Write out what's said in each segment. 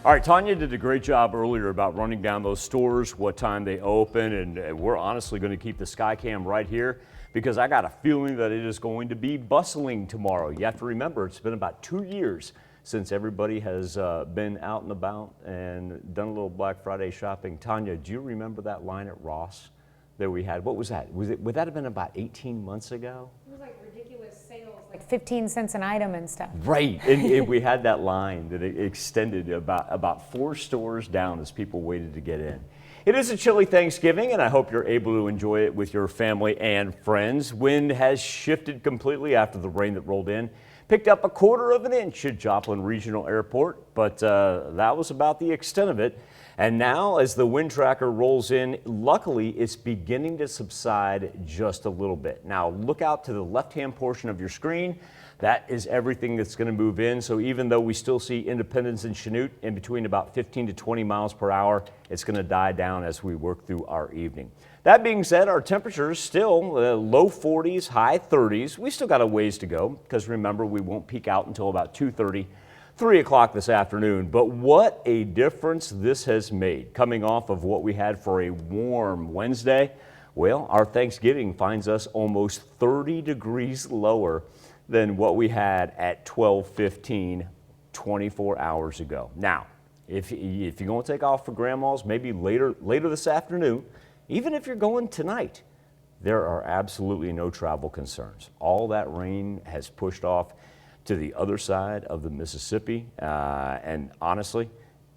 All right, Tanya did a great job earlier about running down those stores, what time they open, and we're honestly going to keep the Skycam right here because I got a feeling that it is going to be bustling tomorrow. You have to remember, it's been about 2 years since everybody has been out and about and done a little Black Friday shopping. Tanya, do you remember that line at Ross that we had? What was that? Would that have been about 18 months ago? It was like ridiculous sales, like 15 cents an item and stuff. Right, and we had that line that it extended about 4 stores down as people waited to get in. It is a chilly Thanksgiving, and I hope you're able to enjoy it with your family and friends. Wind has shifted completely after the rain that rolled in. Picked up 1/4 of an inch at Joplin Regional Airport, but that was about the extent of it. And now, as the wind tracker rolls in, luckily it's beginning to subside just a little bit. Now, look out to the left-hand portion of your screen. That is everything that's going to move in. So even though we still see Independence and Chanute in between about 15 to 20 miles per hour, it's going to die down as we work through our evening. That being said, our temperatures still low 40s, high 30s. We still got a ways to go because remember, we won't peak out until about 2:30. 3 o'clock this afternoon, but what a difference this has made. Coming off of what we had for a warm Wednesday, well, our Thanksgiving finds us almost 30 degrees lower than what we had at 12:15 24 hours ago. Now, if you're going to take off for grandma's, maybe later this afternoon, even if you're going tonight, there are absolutely no travel concerns. All that rain has pushed off to the other side of the Mississippi, and honestly,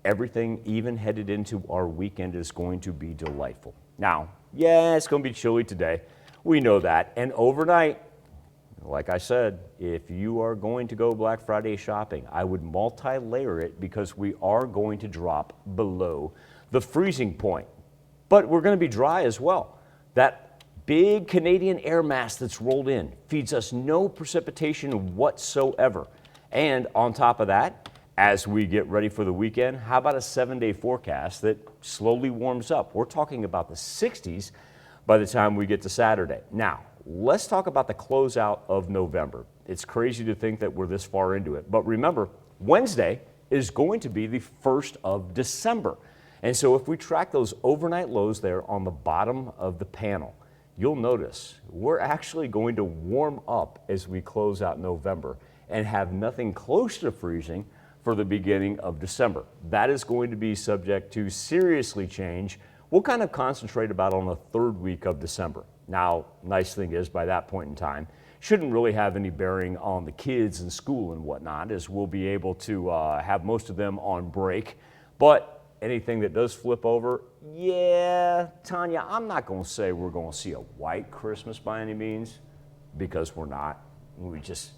everything even headed into our weekend is going to be delightful. Now, yeah, it's going to be chilly today. We know that. And overnight, like I said, if you are going to go Black Friday shopping, I would multi-layer it because we are going to drop below the freezing point. But we're going to be dry as well. That big Canadian air mass that's rolled in feeds us no precipitation whatsoever. And on top of that, as we get ready for the weekend, how about a 7-day forecast that slowly warms up? We're talking about the 60s by the time we get to Saturday. Now, let's talk about the closeout of November. It's crazy to think that we're this far into it. But remember, Wednesday is going to be the 1st of December. And so if we track those overnight lows there on the bottom of the panel, you'll notice we're actually going to warm up as we close out November and have nothing close to freezing for the beginning of December. That is going to be subject to seriously change. We'll kind of concentrate about on the 3rd week of December. Now, nice thing is by that point in time, shouldn't really have any bearing on the kids in school and whatnot, as we'll be able to have most of them on break. But anything that does flip over, yeah, Tanya, I'm not going to say we're going to see a white Christmas by any means, because we're not. We just,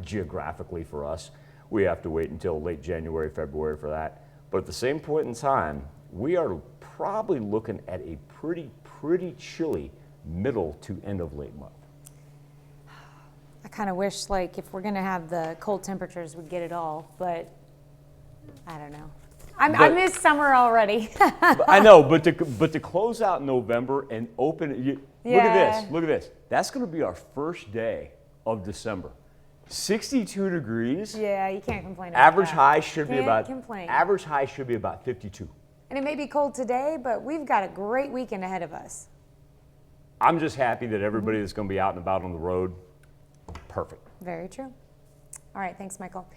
geographically for us, we have to wait until late January, February for that. But at the same point in time, we are probably looking at a pretty chilly middle to end of late month. I kind of wish, like, if we're going to have the cold temperatures, we'd get it all, but I don't know. I miss summer already. I know, but to close out November and open, look at this. That's going to be our first day of December. 62 degrees. Yeah, you can't complain about average that. high should be Average high should be about 52. And it may be cold today, but we've got a great weekend ahead of us. I'm just happy that everybody that's going to be out and about on the road, perfect. Very true. All right, thanks, Michael.